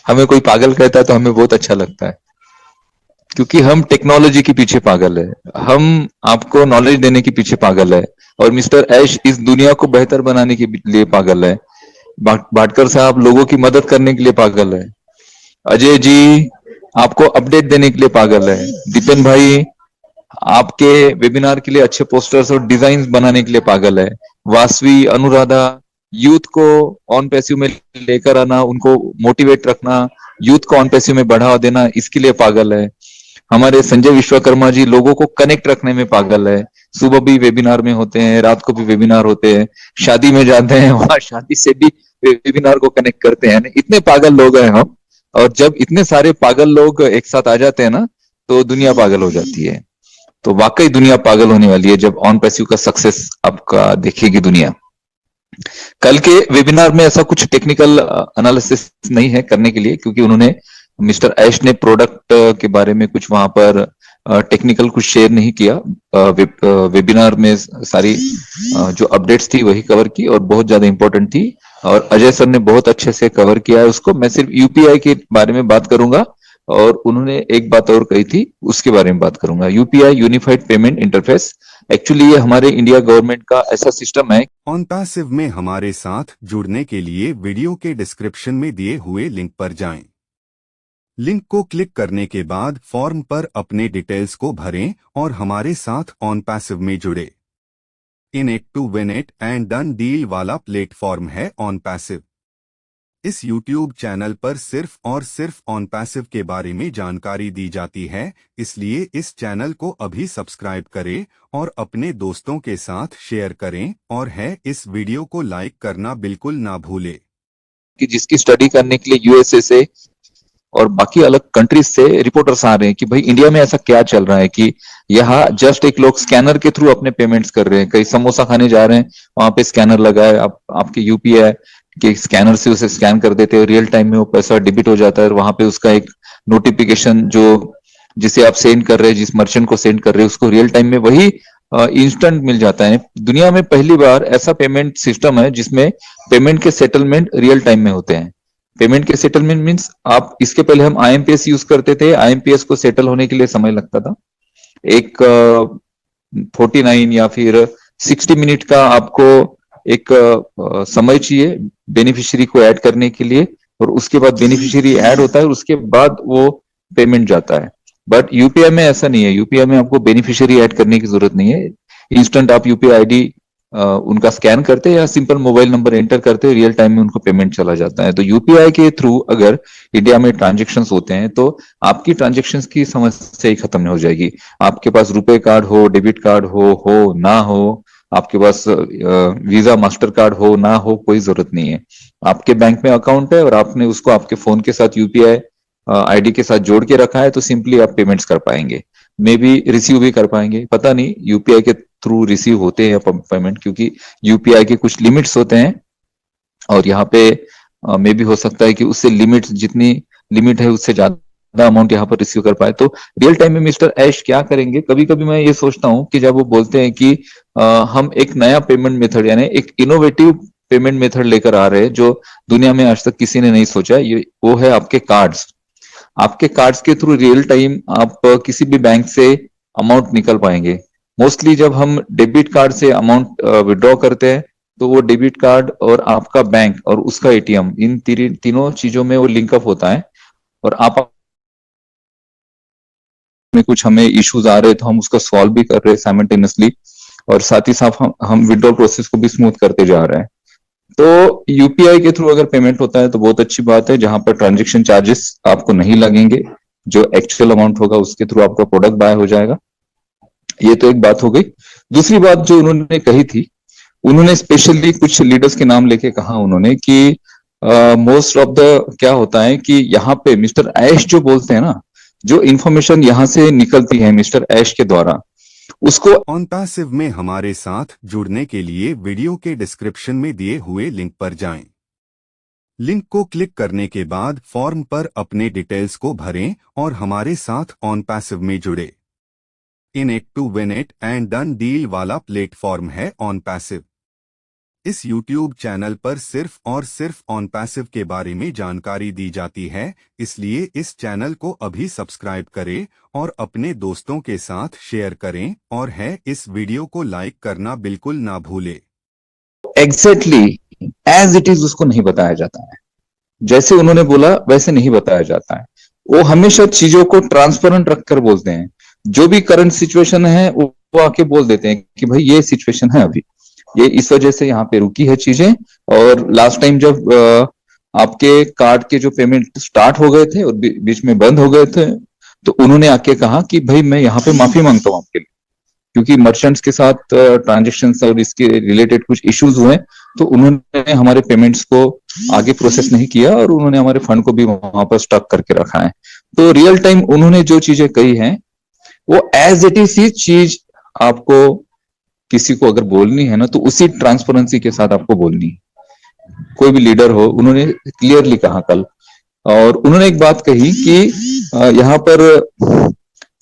हमें कोई पागल कहता है तो हमें बहुत अच्छा लगता है, क्योंकि हम टेक्नोलॉजी के पीछे पागल है, हम आपको नॉलेज देने के पीछे पागल है, और मिस्टर ऐश इस दुनिया को बेहतर बनाने के लिए पागल है। भाटकर साहब लोगों की मदद करने के लिए पागल है। अजय जी आपको अपडेट देने के लिए पागल है। दीपेन भाई आपके वेबिनार के लिए अच्छे पोस्टर्स और डिजाइन बनाने के लिए पागल है। वासवी, अनुराधा यूथ को ऑन पैसिव में लेकर आना, उनको मोटिवेट रखना, यूथ को ऑन पैसिव में बढ़ावा देना, इसके लिए पागल है। हमारे संजय विश्वकर्मा जी लोगों को कनेक्ट रखने में पागल है। सुबह भी वेबिनार में होते हैं, रात को भी वेबिनार होते हैं, शादी में जाते हैं, वहां शादी से भी वेबिनार को कनेक्ट करते हैं। इतने पागल लोग हैं हम, और जब इतने सारे पागल लोग एक साथ आ जाते हैं ना, तो दुनिया पागल हो जाती है। तो वाकई दुनिया पागल होने वाली है जब ऑन पैसिव का सक्सेस आपका देखेगी दुनिया। कल के वेबिनार में ऐसा कुछ टेक्निकल एनालिसिस नहीं है करने के लिए, क्योंकि उन्होंने मिस्टर ऐश ने प्रोडक्ट के बारे में कुछ वहां पर टेक्निकल कुछ शेयर नहीं किया। वेबिनार में सारी जो अपडेट्स थी वही कवर की, और बहुत ज्यादा इंपॉर्टेंट थी, और अजय सर ने बहुत अच्छे से कवर किया है उसको। मैं सिर्फ यूपीआई के बारे में बात करूंगा, और उन्होंने एक बात और कही थी उसके बारे में बात करूंगा। UPI unified payment interface, actually ये हमारे इंडिया गवर्नमेंट का ऐसा सिस्टम है। ऑन पैसिव में हमारे साथ जुड़ने के लिए वीडियो के डिस्क्रिप्शन में दिए हुए लिंक पर जाएं। लिंक को क्लिक करने के बाद फॉर्म पर अपने डिटेल्स को भरें और हमारे साथ ऑन पैसिव में जुड़े। In it to win it and done deal वाला प्लेटफॉर्म है ऑन पैसिव। इस YouTube चैनल पर सिर्फ और सिर्फ ऑन पैसिव के बारे में जानकारी दी जाती है, इसलिए इस चैनल को अभी सब्सक्राइब करें और अपने दोस्तों के साथ शेयर करें, और इस वीडियो को लाइक करना बिल्कुल ना भूलें। कि जिसकी स्टडी करने के लिए यूएसए से और बाकी अलग कंट्रीज से रिपोर्टर्स आ रहे हैं कि भाई इंडिया में ऐसा क्या चल रहा है कि यहाँ जस्ट एक लोग स्कैनर के थ्रू अपने पेमेंट्स कर रहे हैं। कहीं समोसा खाने जा रहे हैं, वहां पे स्कैनर लगा है, आप आपके यूपीआई के स्कैनर से उसे स्कैन कर देते हैं, रियल टाइम में वो पैसा डेबिट हो जाता है, और वहां पे उसका एक नोटिफिकेशन जो जिसे आप सेंड कर रहे हैं, जिस मर्चेंट को सेंड कर रहे हैं, उसको रियल टाइम में वही इंस्टेंट मिल जाता है। दुनिया में पहली बार ऐसा पेमेंट सिस्टम है जिसमें पेमेंट के सेटलमेंट रियल टाइम में होते हैं। पेमेंट के सेटलमेंट मीन्स, आप इसके पहले हम आईएमपीएस यूज करते थे, आईएमपीएस को सेटल होने के लिए समय लगता था। एक 49 या फिर 60 मिनट का आपको एक समय चाहिए बेनिफिशियरी को ऐड करने के लिए, और उसके बाद बेनिफिशियरी ऐड होता है और उसके बाद वो पेमेंट जाता है। बट यूपीआई में ऐसा नहीं है। यूपीआई में आपको बेनिफिशियरी ऐड करने की जरूरत नहीं है। इंस्टेंट आप यूपीआई आईडी उनका स्कैन करते हैं या सिंपल मोबाइल नंबर एंटर करते हैं, रियल टाइम में उनको पेमेंट चला जाता है। तो यूपीआई के थ्रू अगर इंडिया में ट्रांजेक्शन्स होते हैं तो आपकी ट्रांजेक्शन्स की समस्या ही खत्म हो जाएगी। आपके पास रुपए कार्ड हो, डेबिट कार्ड हो ना हो, आपके पास वीजा मास्टर कार्ड हो ना हो, कोई जरूरत नहीं है। आपके बैंक में अकाउंट है और आपने उसको आपके फोन के साथ यूपीआई आईडी के साथ जोड़ के रखा है, तो सिंपली आप पेमेंट्स कर पाएंगे, मे भी रिसीव भी कर पाएंगे। पता नहीं यूपीआई के थ्रू रिसीव होते हैं पेमेंट, क्योंकि यूपीआई के कुछ लिमिट्स होते हैं, और यहाँ पे मे भी हो सकता है कि उससे लिमिट, जितनी लिमिट है उससे ज्यादा अमाउंट यहाँ पर रिसीव कर पाए। तो रियल टाइम में मिस्टर ऐश क्या करेंगे, कभी कभी मैं ये सोचता हूँ कि जब वो बोलते हैं कि हम एक नया पेमेंट मेथड यानी एक इनोवेटिव पेमेंट मेथड लेकर आ रहे हैं जो दुनिया में आज तक किसी ने नहीं सोचा, ये वो है आपके कार्ड्स। आपके कार्ड्स के थ्रू रियल टाइम आप किसी भी बैंक से अमाउंट निकल पाएंगे। मोस्टली जब हम डेबिट कार्ड से अमाउंट विड्रॉ करते हैं, तो वो डेबिट कार्ड और आपका बैंक और उसका एटीएम, इन तीनों चीजों में वो लिंकअप होता है, और आप में कुछ हमें इश्यूज आ रहे हैं तो हम उसको सॉल्व भी कर रहे हैं साइमल्टेनियसली, और साथ ही साथ हम विड्रॉ प्रोसेस को भी स्मूथ करते जा रहे हैं। तो यूपीआई के थ्रू अगर पेमेंट होता है तो बहुत अच्छी बात है, जहां पर ट्रांजेक्शन चार्जेस आपको नहीं लगेंगे, जो एक्चुअल अमाउंट होगा उसके थ्रू आपका प्रोडक्ट बाय हो जाएगा। ये तो एक बात हो गई। दूसरी बात जो उन्होंने कही थी, उन्होंने स्पेशली कुछ लीडर्स के नाम लेके कहा उन्होंने कि मोस्ट ऑफ द क्या होता है कि यहाँ पे मिस्टर ऐश जो बोलते हैं ना, जो इंफॉर्मेशन यहाँ से निकलती है मिस्टर ऐश के द्वारा, उसको ऑन पैसिव में हमारे साथ जुड़ने के लिए वीडियो के डिस्क्रिप्शन में दिए हुए लिंक पर जाएं। लिंक को क्लिक करने के बाद फॉर्म पर अपने डिटेल्स को भरें और हमारे साथ ऑन पैसिव में जुड़े। In it to win it and done deal वाला प्लेटफॉर्म है ऑन पैसिव। इस YouTube चैनल पर सिर्फ और सिर्फ ऑन पैसिव के बारे में जानकारी दी जाती है, इसलिए इस चैनल को अभी सब्सक्राइब करें और अपने दोस्तों के साथ शेयर करें और इस वीडियो को लाइक करना बिल्कुल ना भूलें। एग्जैक्टली एज इट इज उसको नहीं बताया जाता है, जैसे उन्होंने बोला वैसे नहीं बताया जाता है। वो हमेशा चीजों को ट्रांसपेरेंट रखकर बोलते हैं। जो भी करंट सिचुएशन है वो आके बोल देते हैं कि भाई ये सिचुएशन है, अभी ये इस वजह से यहाँ पे रुकी है चीजें। और लास्ट टाइम जब आपके कार्ड के जो पेमेंट स्टार्ट हो गए थे और बीच में बंद हो गए थे, तो उन्होंने आके कहा कि भाई मैं यहाँ पे माफी मांगता हूँ आपके लिए, क्योंकि मर्चेंट्स के साथ ट्रांजेक्शन और इसके रिलेटेड कुछ इश्यूज हुए, तो उन्होंने हमारे पेमेंट्स को आगे प्रोसेस नहीं किया और उन्होंने हमारे फंड को भी वहां पर स्टक करके रखा है। तो रियल टाइम उन्होंने जो चीजें कही हैं वो एज इट इज ही चीज आपको किसी को अगर बोलनी है ना, तो उसी ट्रांसपेरेंसी के साथ आपको बोलनी है। कोई भी लीडर हो, उन्होंने क्लियरली कहा कल, और उन्होंने एक बात कही कि यहाँ पर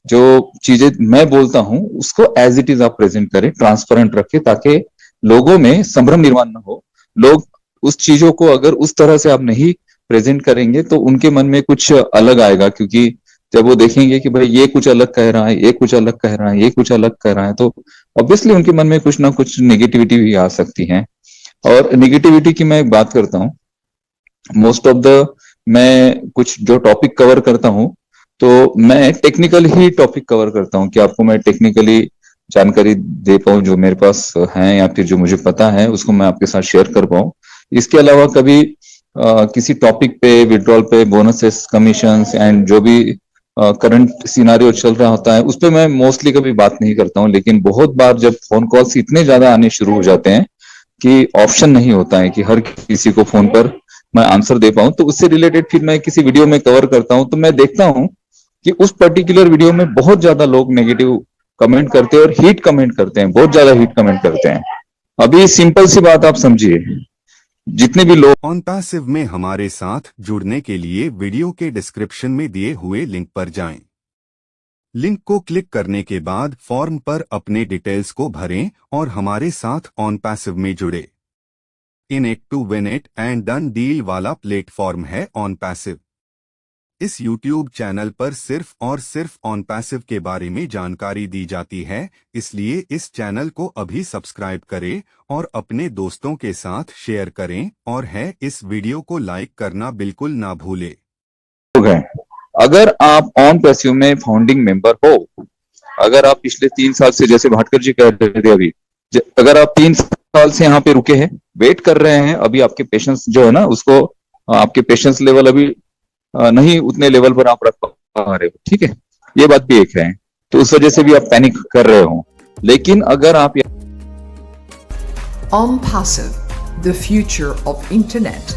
जो चीजें मैं बोलता हूं उसको एज इट इज आप प्रेजेंट करें, ट्रांसपेरेंट रखें, ताकि लोगों में संभ्रम निर्माण न हो। लोग उस चीजों को अगर उस तरह से आप नहीं प्रेजेंट करेंगे तो उनके मन में कुछ अलग आएगा, क्योंकि जब वो देखेंगे कि भाई ये कुछ अलग कह रहा है, ये कुछ अलग कह रहा है, ये कुछ अलग कह रहा है, तो ऑब्वियसली उनके मन में कुछ ना कुछ नेगेटिविटी भी आ सकती है। और नेगेटिविटी की मैं बात करता हूँ, मोस्ट ऑफ द मैं कुछ जो टॉपिक कवर करता हूँ तो मैं टेक्निकल ही टॉपिक कवर करता हूँ कि आपको मैं टेक्निकली जानकारी दे पाऊँ, जो मेरे पास है या फिर जो मुझे पता है उसको मैं आपके साथ शेयर कर पाऊँ। इसके अलावा कभी किसी टॉपिक पे, विड्रॉल पे, बोनसेस, कमीशंस एंड जो भी करंट सिनारियो चल रहा होता है उस पर मैं मोस्टली कभी बात नहीं करता हूँ। लेकिन बहुत बार जब फोन कॉल्स इतने ज्यादा आने शुरू हो जाते हैं कि ऑप्शन नहीं होता है कि हर किसी को फोन पर मैं आंसर दे पाऊं, तो उससे रिलेटेड फिर मैं किसी वीडियो में कवर करता हूं, तो मैं देखता हूं कि उस पर्टिकुलर वीडियो में बहुत ज्यादा लोग नेगेटिव कमेंट करते हैं और हीट कमेंट करते हैं, बहुत ज्यादा हीट कमेंट करते हैं। अभी सिंपल सी बात आप समझिए, जितने भी लोग ऑन पैसिव में हमारे साथ जुड़ने के लिए वीडियो के डिस्क्रिप्शन में दिए हुए लिंक पर जाएं। लिंक को क्लिक करने के बाद फॉर्म पर अपने डिटेल्स को भरें और हमारे साथ ऑन पैसिव में जुड़े। In it to win it and done deal वाला प्लेटफॉर्म है ऑन पैसिव। इस YouTube चैनल पर सिर्फ और सिर्फ ऑन पैसिव के बारे में जानकारी दी जाती है, इसलिए इस चैनल को अभी सब्सक्राइब करें और अपने दोस्तों के साथ शेयर करें और इस वीडियो को लाइक करना बिल्कुल ना भूलें। अगर आप ऑन पैसिव में फाउंडिंग मेंबर हो, अगर आप पिछले 3 साल से, जैसे भाटकर जी कह रहे थे अभी, अगर आप 3 साल से यहाँ पे रुके हैं, वेट कर रहे हैं, अभी आपके पेशेंस जो है ना, उसको आपके पेशेंस लेवल अभी नहीं उतने लेवल पर आप रख पा रहे हो, ठीक है, ये बात भी एक है, तो उस वजह से भी आप पैनिक कर रहे हो। लेकिन अगर आप On Passive, the future of internet.